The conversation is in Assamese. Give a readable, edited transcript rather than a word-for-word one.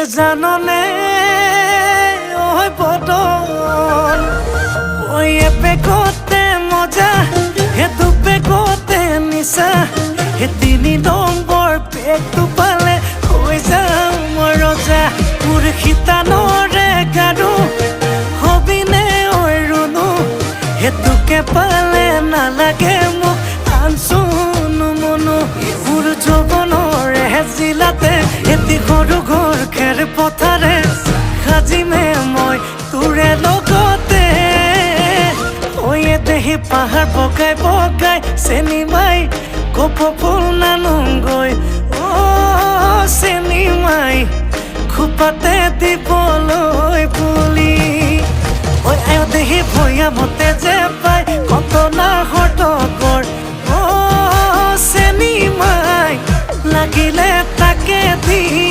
জাননে ওই বদল ওই এপেকতে মজা হে দুপেকতে নিচা হে 3 নম্বৰ পেকটো পালে হৈ যাওঁ মই ৰজা মোৰ শীতানৰে গাৰু হবিনে ঐ ৰুণু হেতুকে পালে নালাগে মোক আনচুনো মনো মোৰ যৌৱনৰে জিলাতে এটি সৰু ঘৰ খেৰ পথাৰে সাজিমে মই তোৰে লগতে ঐ দেহি পাহাৰ বগাই বগাই চেনি মাই কপৌ ফুল নানোগৈ চেনি মাই খোপাতে দিবলৈ বুলি ঐ আয় দেহি ভৈয়ামতে যে পাই কটনাৰ হতকৰ চেনি মাই লাগিলে তাকে দিম।